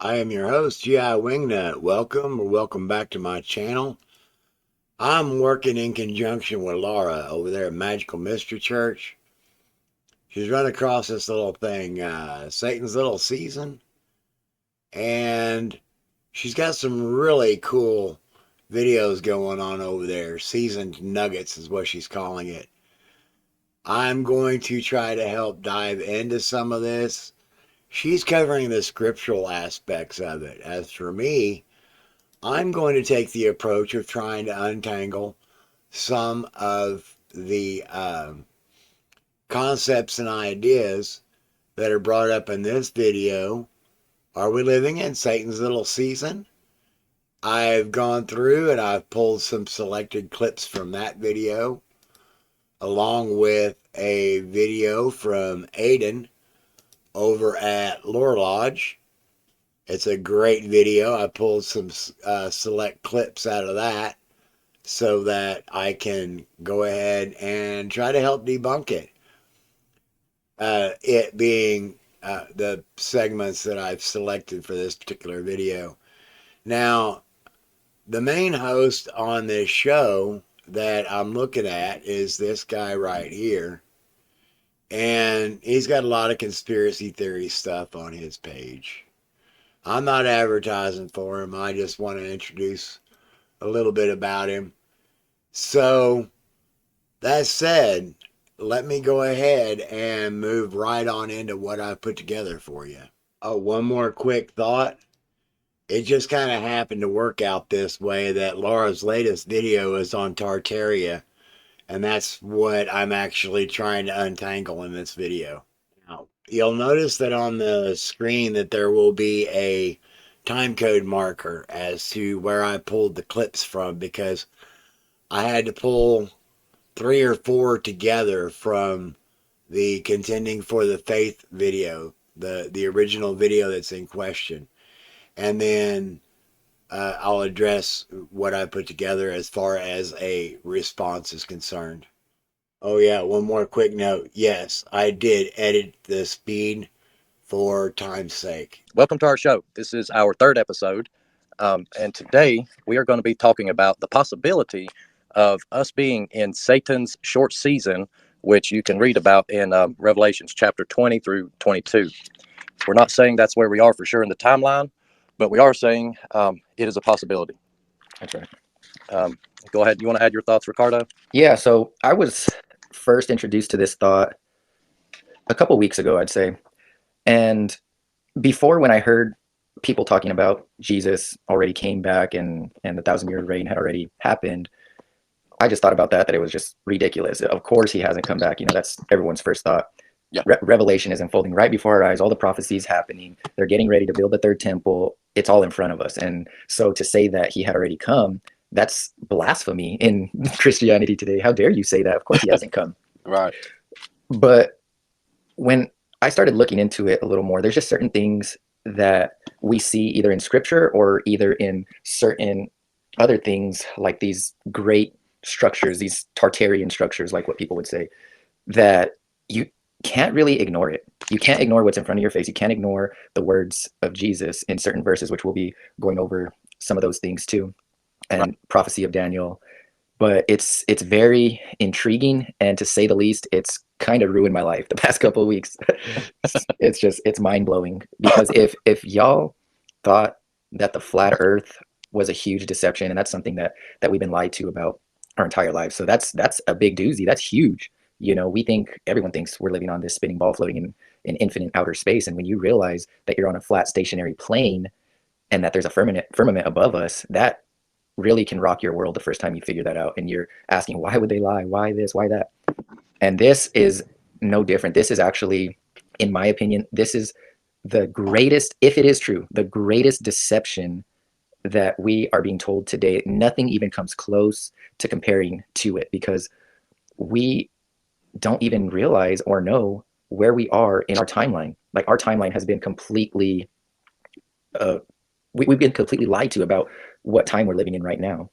I am your host, G.I. Wingnut. Welcome back to my channel. I'm working in conjunction with Laura over there at Magical Mystery Church. She's run across this little thing, Satan's Little Season, and she's got some really cool videos going on over there. Seasoned Nuggets is what she's calling it. I'm going to try to help dive into some of this. She's covering the scriptural aspects of it. As for me, I'm going to take the approach of trying to untangle some of the concepts and ideas that are brought up in this video. Are we living in Satan's little season? I've gone through and I've pulled some selected clips from that video, along with a video from Aiden over at Lore Lodge. It's a great video. I pulled some select clips out of that so that I can go ahead and try to help debunk it. It being the segments that I've selected for this particular video. Now, the main host on this show that I'm looking at is this guy right here. And he's got a lot of conspiracy theory stuff on his page. I'm not advertising for him. I just want to introduce a little bit about him. So, that said, let me go ahead and move right on into what I put together for you. Oh, one more quick thought. It just kind of happened to work out this way that Laura's latest video is on Tartaria, and that's what I'm actually trying to untangle in this video. Now, you'll notice that on the screen that there will be a time code marker as to where I pulled the clips from, because I had to pull 3 or 4 together from the Contending for the Faith video, the original video that's in question. And then I'll address what I put together as far as a response is concerned. Oh yeah, one more quick note. Yes, I did edit the speed for time's sake. Welcome to our show. This is our third episode, and today we are going to be talking about the possibility of us being in Satan's short season, which you can read about in Revelations chapter 20 through 22. We're not saying that's where we are for sure in the timeline, but we are saying it is a possibility. That's right. Go ahead. You want to add your thoughts, Ricardo? Yeah, so I was first introduced to this thought a couple weeks ago, I'd say. And before, when I heard people talking about Jesus already came back and the 1,000-year reign had already happened, I just thought about that it was just ridiculous. Of course he hasn't come back. That's everyone's first thought. Yeah. Revelation is unfolding right before our eyes. All the prophecies happening. They're getting ready to build the third temple. It's all in front of us. And so to say that he had already come, that's blasphemy in Christianity today. How dare you say that? Of course he hasn't come. Right. But when I started looking into it a little more, there's just certain things that we see either in scripture or either in certain other things, like these great structures, these Tartarian structures, like what people would say, that you can't really ignore it. You can't ignore what's in front of your face. You can't ignore the words of Jesus in certain verses, which we'll be going over some of those things too, and Right. prophecy of Daniel. But it's very intriguing, and to say the least, it's kind of ruined my life the past couple of weeks. It's mind-blowing, because if y'all thought that the flat earth was a huge deception, and that's something that we've been lied to about our entire lives, so that's a big doozy. That's huge. Everyone thinks we're living on this spinning ball floating in infinite outer space, and when you realize that you're on a flat stationary plane and that there's a firmament above us, that really can rock your world the first time you figure that out, and you're asking, why would they lie? Why this? Why that? And this is no different. This is actually, in my opinion, this is the greatest, if it is true, the greatest deception that we are being told today. Nothing even comes close to comparing to it, because we don't even realize or know where we are in our timeline. Like, our timeline has been completely we've been completely lied to about what time we're living in right now.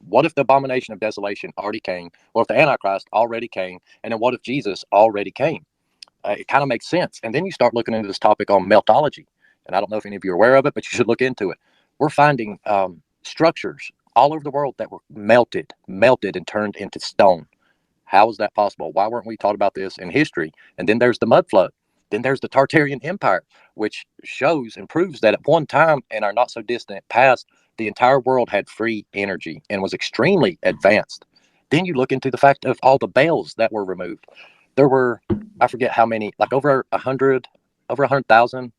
What if the abomination of desolation already came? What if the Antichrist already came? And then what if Jesus already came? It kind of makes sense. And then you start looking into this topic on meltology. and I don't know if any of you are aware of it, but you should look into it. We're finding structures all over the world that were melted and turned into stone. How is that possible? Why weren't we taught about this in history? And then there's the mud flood. Then there's the Tartarian Empire, which shows and proves that at one time in our not so distant past, the entire world had free energy and was extremely advanced. Then you look into the fact of all the bells that were removed. There were, I forget how many, like over 100,000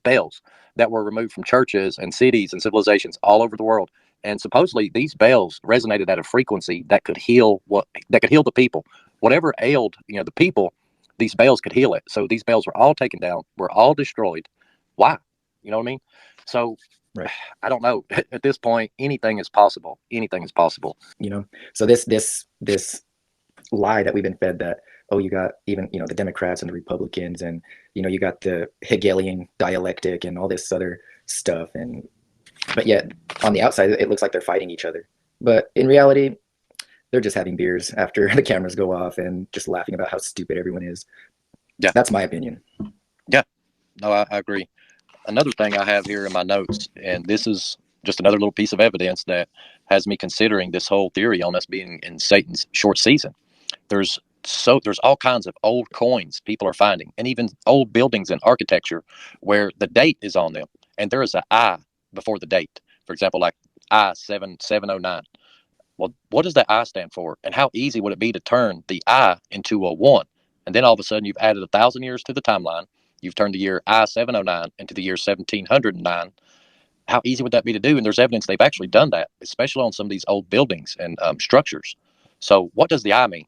bells that were removed from churches and cities and civilizations all over the world. And supposedly these bells resonated at a frequency that could heal the people. Whatever ailed, the people, these bells could heal it. So these bells were all taken down, were all destroyed. Why? You know what I mean? So Right. I don't know. At this point, anything is possible. Anything is possible. So this lie that we've been fed, that, oh, you got even, the Democrats and the Republicans, and, you got the Hegelian dialectic and all this other stuff. But yet on the outside, it looks like they're fighting each other. But in reality, they're just having beers after the cameras go off and just laughing about how stupid everyone is. Yeah. That's my opinion. Yeah. No, I agree. Another thing I have here in my notes, and this is just another little piece of evidence that has me considering this whole theory on us being in Satan's short season. There's all kinds of old coins people are finding, and even old buildings and architecture where the date is on them, and there is an I before the date. For example, like I-7709. Well, what does that I stand for? And how easy would it be to turn the I into a 1? And then all of a sudden you've added 1,000 years to the timeline. You've turned the year I-709 into the year 1709. How easy would that be to do? And there's evidence they've actually done that, especially on some of these old buildings and structures. So what does the I mean?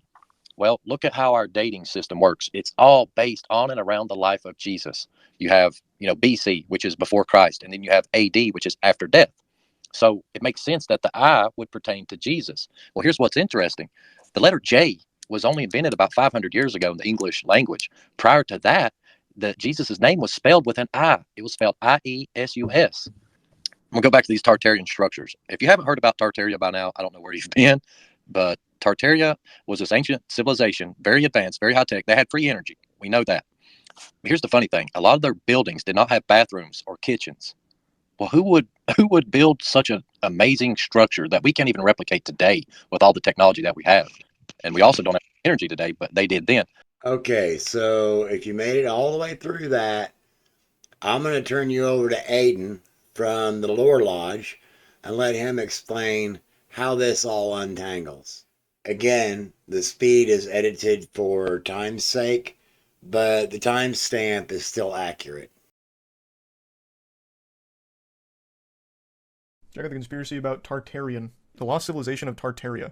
Well, look at how our dating system works. It's all based on and around the life of Jesus. You have, BC, which is before Christ, and then you have AD, which is after death. So it makes sense that the I would pertain to Jesus. Well, here's what's interesting. The letter J was only invented about 500 years ago in the English language. Prior to that, Jesus' name was spelled with an I. It was spelled I-E-S-U-S. I'm going to go back to these Tartarian structures. If you haven't heard about Tartaria by now, I don't know where you've been, but Tartaria was this ancient civilization, very advanced, very high-tech. They had free energy. We know that. But here's the funny thing. A lot of their buildings did not have bathrooms or kitchens. Well, who would build such an amazing structure that we can't even replicate today with all the technology that we have? And we also don't have energy today, but they did then. Okay, so if you made it all the way through that, I'm going to turn you over to Aiden from the Lore Lodge and let him explain how this all untangles. Again, the speed is edited for time's sake, but the timestamp is still accurate. Check out the conspiracy about Tartarian, the lost civilization of Tartaria.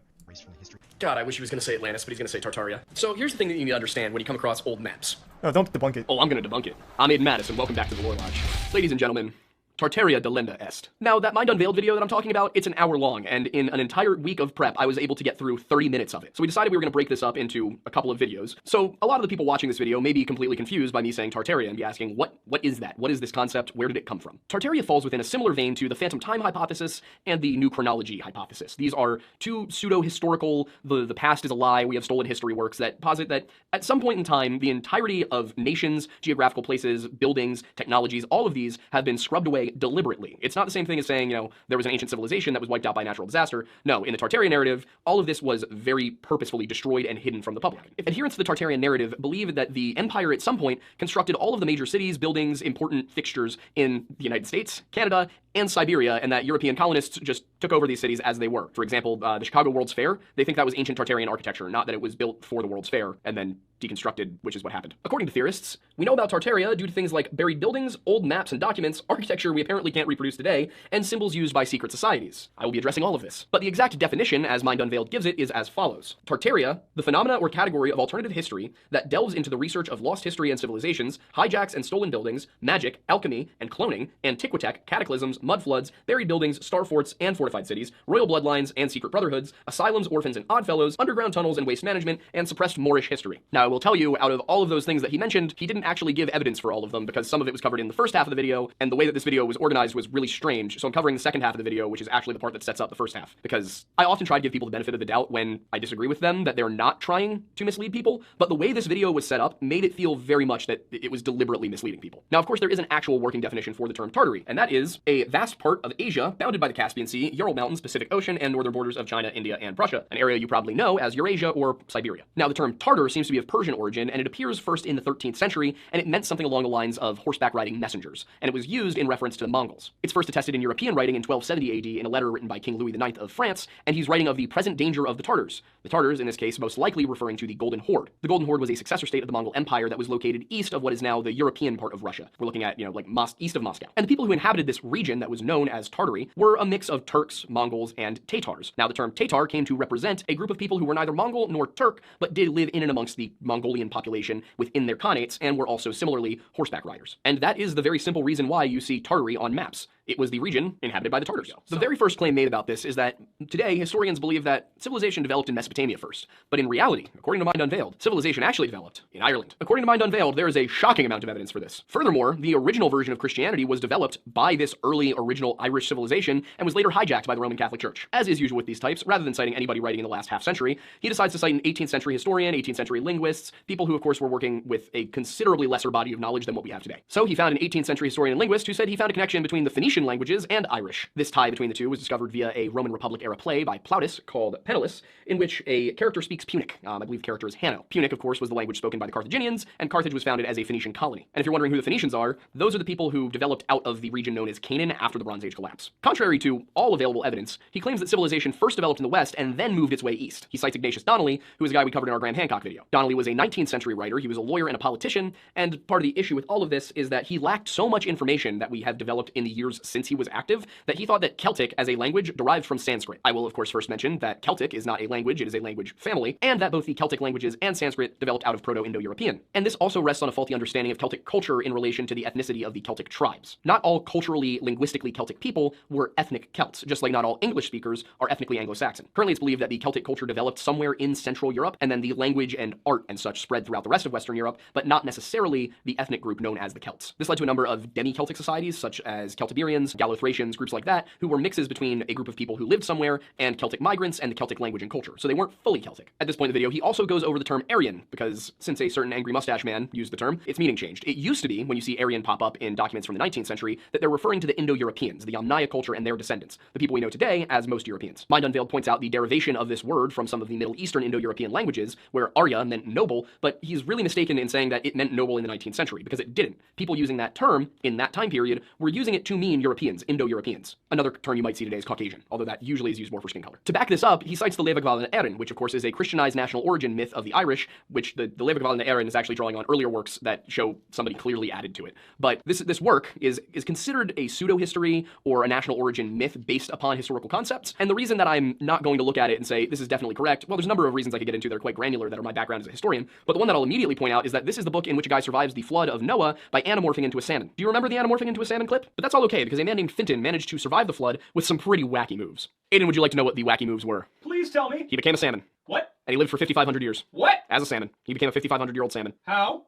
God, I wish he was going to say Atlantis, but he's going to say Tartaria. So here's the thing that you need to understand when you come across old maps. No, don't debunk it. Oh, I'm going to debunk it. I'm Aiden Madison. Welcome back to the Lore Lodge. Ladies and gentlemen, Tartaria delenda est. Now, that Mind Unveiled video that I'm talking about, it's an hour long, and in an entire week of prep, I was able to get through 30 minutes of it. So we decided we were going to break this up into a couple of videos. So a lot of the people watching this video may be completely confused by me saying Tartaria and be asking, what is that? What is this concept? Where did it come from? Tartaria falls within a similar vein to the phantom time hypothesis and the new chronology hypothesis. These are two pseudo-historical, the past is a lie, we have stolen history works that posit that at some point in time, the entirety of nations, geographical places, buildings, technologies, all of these have been scrubbed away deliberately. It's not the same thing as saying, there was an ancient civilization that was wiped out by a natural disaster. No, in the Tartarian narrative, all of this was very purposefully destroyed and hidden from the public. Adherents to the Tartarian narrative believe that the empire at some point constructed all of the major cities, buildings, important fixtures in the United States, Canada, and Siberia, and that European colonists just took over these cities as they were. For example, the Chicago World's Fair, they think that was ancient Tartarian architecture, not that it was built for the World's Fair and then deconstructed, which is what happened. According to theorists, we know about Tartaria due to things like buried buildings, old maps and documents, architecture we apparently can't reproduce today, and symbols used by secret societies. I will be addressing all of this. But the exact definition, as Mind Unveiled gives it, is as follows. Tartaria, the phenomena or category of alternative history that delves into the research of lost history and civilizations, hijacks and stolen buildings, magic, alchemy, and cloning, antiquitech, cataclysms, mud floods, buried buildings, star forts, and fortified cities, royal bloodlines and secret brotherhoods, asylums, orphans, and oddfellows, underground tunnels and waste management, and suppressed Moorish history. Now, I will tell you, out of all of those things that he mentioned, he didn't actually give evidence for all of them because some of it was covered in the first half of the video, and the way that this video was organized was really strange, so I'm covering the second half of the video, which is actually the part that sets up the first half, because I often try to give people the benefit of the doubt when I disagree with them that they're not trying to mislead people, but the way this video was set up made it feel very much that it was deliberately misleading people. Now, of course, there is an actual working definition for the term Tartary, and that is a vast part of Asia bounded by the Caspian Sea, Ural Mountains, Pacific Ocean, and northern borders of China, India, and Prussia, an area you probably know as Eurasia or Siberia. Now, the term Tartar seems to be of Persian origin, and it appears first in the 13th century, and it meant something along the lines of horseback riding messengers, and it was used in reference to the Mongols. It's first attested in European writing in 1270 AD in a letter written by King Louis IX of France, and he's writing of the present danger of the Tartars. The Tartars, in this case, most likely referring to the Golden Horde. The Golden Horde was a successor state of the Mongol Empire that was located east of what is now the European part of Russia. We're looking at, like east of Moscow. And the people who inhabited this region that was known as Tartary were a mix of Turks, Mongols, and Tatars. Now, the term Tatar came to represent a group of people who were neither Mongol nor Turk, but did live in and amongst the Mongolian population within their khanates, and were also similarly horseback riders. And that is the very simple reason why you see Tartary on maps. It was the region inhabited by the Tartars. The very first claim made about this is that today historians believe that civilization developed in Mesopotamia first. But in reality, according to Mind Unveiled, civilization actually developed in Ireland. According to Mind Unveiled, there is a shocking amount of evidence for this. Furthermore, the original version of Christianity was developed by this early original Irish civilization and was later hijacked by the Roman Catholic Church. As is usual with these types, rather than citing anybody writing in the last half century, he decides to cite an 18th century historian, 18th century linguists, people who of course were working with a considerably lesser body of knowledge than what we have today. So he found an 18th century historian and linguist who said he found a connection between the Phoenician languages and Irish. This tie between the two was discovered via a Roman Republic era play by Plautus called Penniless, in which a character speaks Punic. I believe the character is Hanno. Punic, of course, was the language spoken by the Carthaginians, and Carthage was founded as a Phoenician colony. And if you're wondering who the Phoenicians are, those are the people who developed out of the region known as Canaan after the Bronze Age collapse. Contrary to all available evidence, he claims that civilization first developed in the West and then moved its way east. He cites Ignatius Donnelly, who is a guy we covered in our Graham Hancock video. Donnelly was a 19th century writer, he was a lawyer and a politician, and part of the issue with all of this is that he lacked so much information that we have developed in the years since he was active that he thought that Celtic as a language derived from Sanskrit. I will of course first mention that Celtic is not a language, it is a language family, and that both the Celtic languages and Sanskrit developed out of Proto-Indo-European. And this also rests on a faulty understanding of Celtic culture in relation to the ethnicity of the Celtic tribes. Not all culturally, linguistically Celtic people were ethnic Celts, just like not all English speakers are ethnically Anglo-Saxon. Currently it's believed that the Celtic culture developed somewhere in Central Europe, and then the language and art and such spread throughout the rest of Western Europe, but not necessarily the ethnic group known as the Celts. This led to a number of demi-Celtic societies, such as Celtiberians, Gallo-Thracians, groups like that, who were mixes between a group of people who lived somewhere and Celtic migrants and the Celtic language and culture. So they weren't fully Celtic. At this point in the video, he also goes over the term Aryan, because since a certain angry mustache man used the term, its meaning changed. It used to be, when you see Aryan pop up in documents from the 19th century, that they're referring to the Indo-Europeans, the Yamnaya culture and their descendants, the people we know today as most Europeans. Mind Unveiled points out the derivation of this word from some of the Middle Eastern Indo-European languages, where Arya meant noble, but he's really mistaken in saying that it meant noble in the 19th century, because it didn't. People using that term in that time period were using it to mean Europeans, Indo-Europeans. Another term you might see today is Caucasian, although that usually is used more for skin color. To back this up, he cites the Levenhval na Éireann, which of course is a Christianized national origin myth of the Irish, which the Levenhval na Éireann is actually drawing on earlier works that show somebody clearly added to it. But this work is considered a pseudo-history or a national origin myth based upon historical concepts, and the reason that I'm not going to look at it and say this is definitely correct, well, there's a number of reasons I could get into that are quite granular that are my background as a historian, but the one that I'll immediately point out is that this is the book in which a guy survives the flood of Noah by anamorphing into a salmon. Do you remember the anamorphing into a salmon clip? But that's all okay, because a man named Finton managed to survive the flood with some pretty wacky moves. Aiden, would you like to know what the wacky moves were? Please tell me. He became a salmon. What? And he lived for 5,500 years. What? As a salmon. He became a 5,500-year-old salmon. How?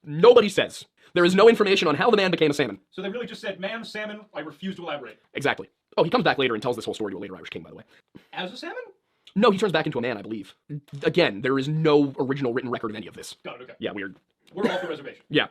Nobody says. There is no information on how the man became a salmon. So they really just said, ma'am, salmon, I refuse to elaborate. Exactly. Oh, he comes back later and tells this whole story to a later Irish king, by the way. As a salmon? No, he turns back into a man, I believe. Again, there is no original written record of any of this. Got it, okay. Yeah, weird. We're off the reservation. Yeah.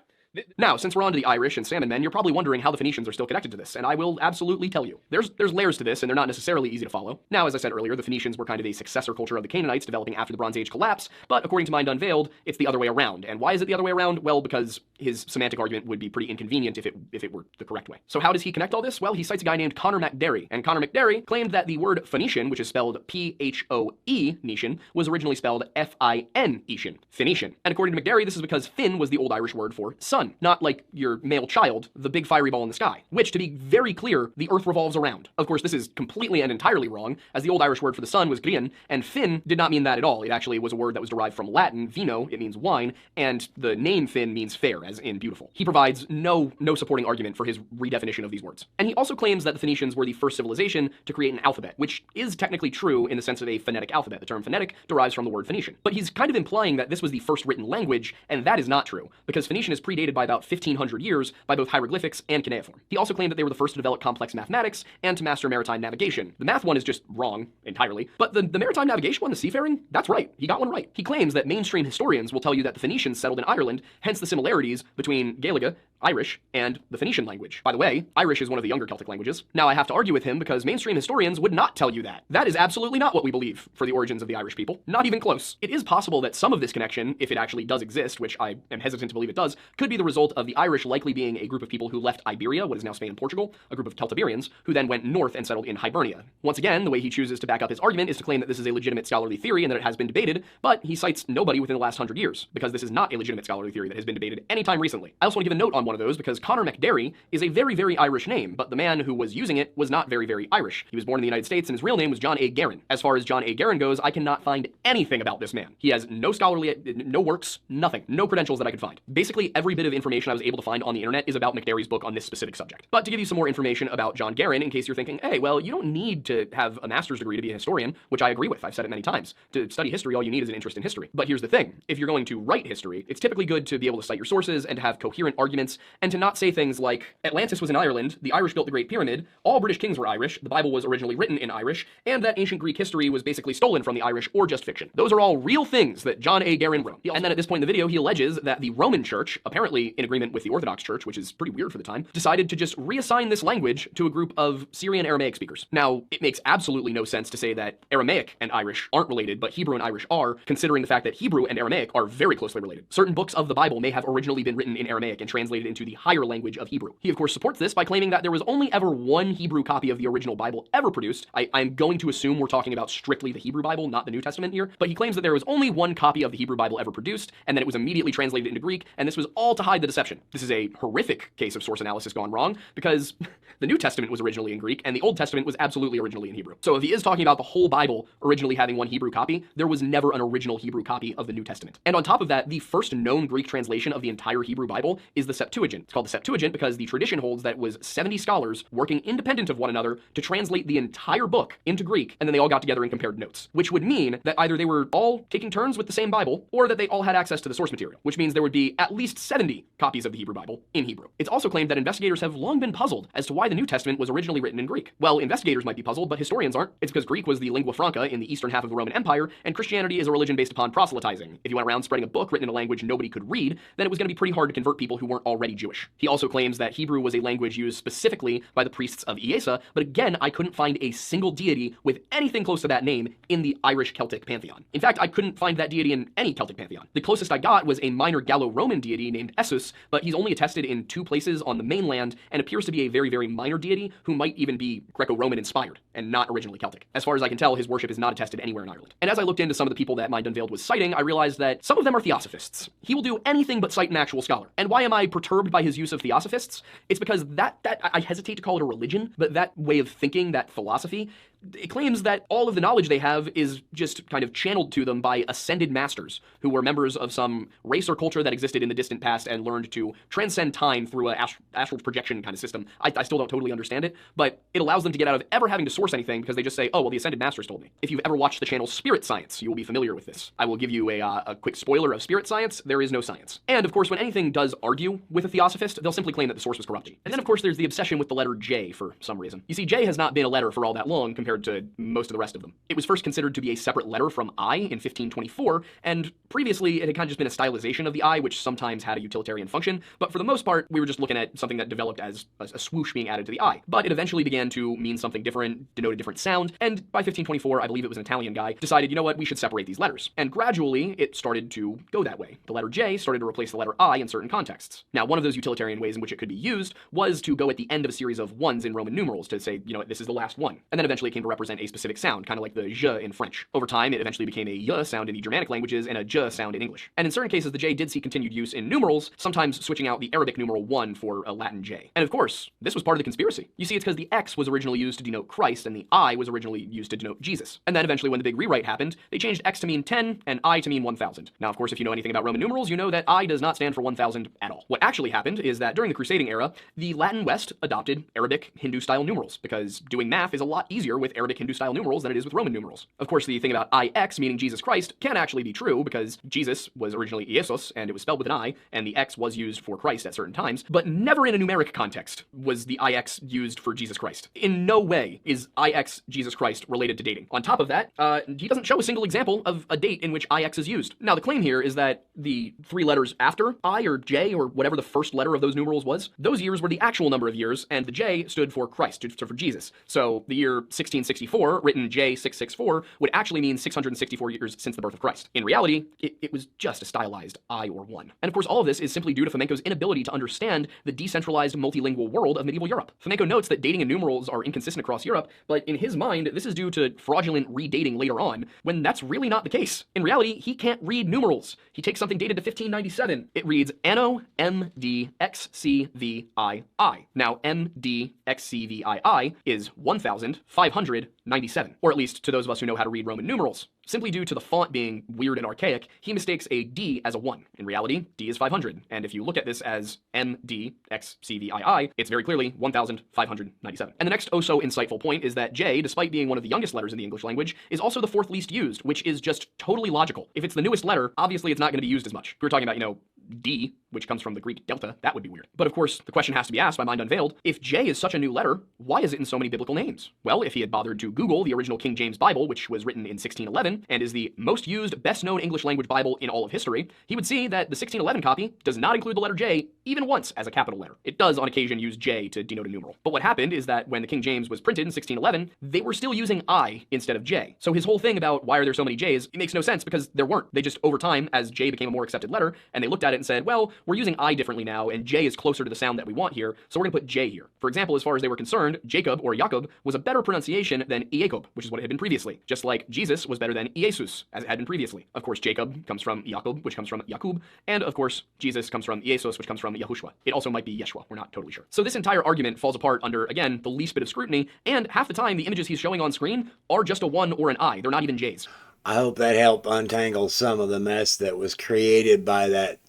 Now, since we're on to the Irish and salmon men, you're probably wondering how the Phoenicians are still connected to this, and I will absolutely tell you. There's layers to this, and they're not necessarily easy to follow. Now, as I said earlier, the Phoenicians were kind of a successor culture of the Canaanites developing after the Bronze Age collapse, but according to Mind Unveiled, it's the other way around. And why is it the other way around? Well, because his semantic argument would be pretty inconvenient if it were the correct way. So how does he connect all this? Well, he cites a guy named Conor MacDerry, and Conor MacDerry claimed that the word Phoenician, which is spelled P-H-O-E, Nician, was originally spelled F-I-N-Ician, Phoenician. And according to MacDerry, this is because Finn was the Old Irish word for sun, not like your male child, the big fiery ball in the sky, which, to be very clear, the earth revolves around. Of course, this is completely and entirely wrong, as the Old Irish word for the sun was grian, and Finn did not mean that at all. It actually was a word that was derived from Latin, vino, it means wine, and the name Finn means fair, as in beautiful. He provides no supporting argument for his redefinition of these words. And he also claims that the Phoenicians were the first civilization to create an alphabet, which is technically true in the sense of a phonetic alphabet. The term phonetic derives from the word Phoenician. But he's kind of implying that this was the first written language, and that is not true, because Phoenician is predated by about 1500 years by both hieroglyphics and cuneiform. He also claimed that they were the first to develop complex mathematics and to master maritime navigation. The math one is just wrong entirely, but the maritime navigation one, the seafaring, that's right. He got one right. He claims that mainstream historians will tell you that the Phoenicians settled in Ireland, hence the similarities between Gaelega, Irish, and the Phoenician language. By the way, Irish is one of the younger Celtic languages. Now I have to argue with him because mainstream historians would not tell you that. That is absolutely not what we believe for the origins of the Irish people. Not even close. It is possible that some of this connection, if it actually does exist, which I am hesitant to believe it does, could be the result of the Irish likely being a group of people who left Iberia, what is now Spain and Portugal, a group of Celtiberians, who then went north and settled in Hibernia. Once again, the way he chooses to back up his argument is to claim that this is a legitimate scholarly theory and that it has been debated, but he cites nobody within the last 100 years, because this is not a legitimate scholarly theory that has been debated anytime recently. I also want to give a note on one of those because Connor McDerry is a very, very Irish name, but the man who was using it was not very, very Irish. He was born in the United States and his real name was John A. Guerin. As far as John A. Guerin goes, I cannot find anything about this man. He has no scholarly, no works, nothing, no credentials that I could find. Basically, every bit of information I was able to find on the internet is about McDerry's book on this specific subject. But to give you some more information about John Guerin, in case you're thinking, hey, well, you don't need to have a master's degree to be a historian, which I agree with, I've said it many times. To study history, all you need is an interest in history. But here's the thing, if you're going to write history, it's typically good to be able to cite your sources and to have coherent arguments, and to not say things like, Atlantis was in Ireland, the Irish built the Great Pyramid, all British kings were Irish, the Bible was originally written in Irish, and that ancient Greek history was basically stolen from the Irish or just fiction. Those are all real things that John A. Guerin wrote. And then at this point in the video, he alleges that the Roman Church, apparently in agreement with the Orthodox Church, which is pretty weird for the time, decided to just reassign this language to a group of Syrian Aramaic speakers. Now, it makes absolutely no sense to say that Aramaic and Irish aren't related, but Hebrew and Irish are, considering the fact that Hebrew and Aramaic are very closely related. Certain books of the Bible may have originally been written in Aramaic and translated into the higher language of Hebrew. He, of course, supports this by claiming that there was only ever one Hebrew copy of the original Bible ever produced. I'm going to assume we're talking about strictly the Hebrew Bible, not the New Testament here, but he claims that there was only one copy of the Hebrew Bible ever produced, and that it was immediately translated into Greek, and this was all to hide the deception. This is a horrific case of source analysis gone wrong, because the New Testament was originally in Greek, and the Old Testament was absolutely originally in Hebrew. So if he is talking about the whole Bible originally having one Hebrew copy, there was never an original Hebrew copy of the New Testament. And on top of that, the first known Greek translation of the entire Hebrew Bible is the Septuagint. It's called the Septuagint because the tradition holds that it was 70 scholars working independent of one another to translate the entire book into Greek, and then they all got together and compared notes, which would mean that either they were all taking turns with the same Bible, or that they all had access to the source material, which means there would be at least 70 copies of the Hebrew Bible in Hebrew. It's also claimed that investigators have long been puzzled as to why the New Testament was originally written in Greek. Well, investigators might be puzzled, but historians aren't. It's because Greek was the lingua franca in the eastern half of the Roman Empire, and Christianity is a religion based upon proselytizing. If you went around spreading a book written in a language nobody could read, then it was going to be pretty hard to convert people who weren't already Jewish. He also claims that Hebrew was a language used specifically by the priests of Iesa, but again, I couldn't find a single deity with anything close to that name in the Irish Celtic pantheon. In fact, I couldn't find that deity in any Celtic pantheon. The closest I got was a minor Gallo-Roman deity named Essus, but he's only attested in 2 places on the mainland and appears to be a very, very minor deity who might even be Greco-Roman inspired and not originally Celtic. As far as I can tell, his worship is not attested anywhere in Ireland. And as I looked into some of the people that Mind Unveiled was citing, I realized that some of them are theosophists. He will do anything but cite an actual scholar. And why am I perturbed by his use of theosophists? It's because that I hesitate to call it a religion, but that way of thinking, that philosophy, it claims that all of the knowledge they have is just kind of channeled to them by ascended masters who were members of some race or culture that existed in the distant past and learned to transcend time through an astral projection kind of system. I still don't totally understand it, but it allows them to get out of ever having to source anything because they just say, oh, well, the ascended masters told me. If you've ever watched the channel Spirit Science, you will be familiar with this. I will give you a quick spoiler of Spirit Science. There is no science. And of course, when anything does argue with a theosophist, they'll simply claim that the source was corrupted. And then of course, there's the obsession with the letter J for some reason. You see, J has not been a letter for all that long compared to most of the rest of them. It was first considered to be a separate letter from I in 1524, and previously it had kind of just been a stylization of the I, which sometimes had a utilitarian function, but for the most part, we were just looking at something that developed as a swoosh being added to the I. But it eventually began to mean something different, denote a different sound, and by 1524, I believe it was an Italian guy, decided, you know what, we should separate these letters. And gradually, it started to go that way. The letter J started to replace the letter I in certain contexts. Now, one of those utilitarian ways in which it could be used was to go at the end of a series of ones in Roman numerals to say, you know, this is the last one. And then eventually it came to to represent a specific sound, kind of like the j in French. Over time, it eventually became a y sound in the Germanic languages and a j sound in English. And in certain cases, the j did see continued use in numerals, sometimes switching out the Arabic numeral 1 for a Latin j. And of course, this was part of the conspiracy. You see, it's because the x was originally used to denote Christ and the I was originally used to denote Jesus. And then eventually when the big rewrite happened, they changed x to mean 10 and I to mean 1000. Now, of course, if you know anything about Roman numerals, you know that I does not stand for 1000 at all. What actually happened is that during the Crusading era, the Latin West adopted Arabic Hindu-style numerals, because doing math is a lot easier with Arabic Hindu-style numerals than it is with Roman numerals. Of course, the thing about IX, meaning Jesus Christ, can actually be true, because Jesus was originally Iesus, and it was spelled with an I, and the X was used for Christ at certain times, but never in a numeric context was the IX used for Jesus Christ. In no way is IX Jesus Christ related to dating. On top of that, he doesn't show a single example of a date in which IX is used. Now, the claim here is that the 3 letters after I or J or whatever the first letter of those numerals was, those years were the actual number of years, and the J stood for Christ, stood for Jesus. So the year 1664, written J664, would actually mean 664 years since the birth of Christ. In reality, it was just a stylized I or 1. And of course, all of this is simply due to Fomenko's inability to understand the decentralized multilingual world of medieval Europe. Fomenko notes that dating and numerals are inconsistent across Europe, but in his mind, this is due to fraudulent redating later on, when that's really not the case. In reality, he can't read numerals. He takes something dated to 1597. It reads Anno MDXCVII. Now, MDXCVII is 1597, or at least to those of us who know how to read Roman numerals. Simply due to the font being weird and archaic, he mistakes a D as a 1. In reality, D is 500, and if you look at this as MDXCVII, it's very clearly 1597. And the next oh so insightful point is that J, despite being one of the youngest letters in the English language, is also the 4th least used, which is just totally logical. If it's the newest letter, obviously it's not going to be used as much. If we're talking about, D, which comes from the Greek delta, that would be weird. But of course, the question has to be asked by Mind Unveiled, if J is such a new letter, why is it in so many biblical names? Well, if he had bothered to Google the original King James Bible, which was written in 1611, and is the most used, best-known English language Bible in all of history, he would see that the 1611 copy does not include the letter J even once as a capital letter. It does on occasion use J to denote a numeral. But what happened is that when the King James was printed in 1611, they were still using I instead of J. So his whole thing about why are there so many J's, it makes no sense because there weren't. They just, over time, as J became a more accepted letter, and they looked at it and said, well, we're using I differently now, and J is closer to the sound that we want here, so we're going to put J here. For example, as far as they were concerned, Jacob or Jacob was a better pronunciation than Iacob, which is what it had been previously. Just like Jesus was better than Iesus, as it had been previously. Of course, Jacob comes from Jacob, which comes from Jakub, and of course, Jesus comes from Iesus, which comes from Yahushua. It also might be Yeshua, we're not totally sure. So this entire argument falls apart under, again, the least bit of scrutiny, and half the time the images he's showing on screen are just a 1 or an I, they're not even J's. I hope that helped untangle some of the mess that was created by that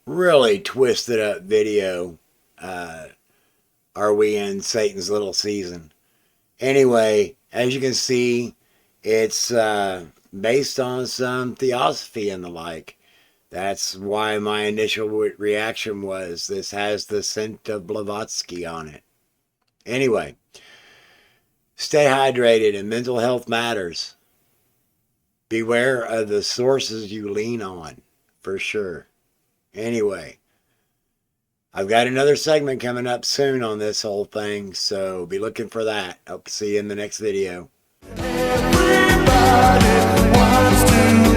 really twisted up video. Are we in Satan's little season? Anyway, as you can see, it's based on some theosophy and the like. That's why my initial reaction was, this has the scent of Blavatsky on it. Anyway, stay hydrated and mental health matters. Beware of the sources you lean on, for sure. Anyway, I've got another segment coming up soon on this whole thing, so be looking for that. Hope to see you in the next video. Everybody wants to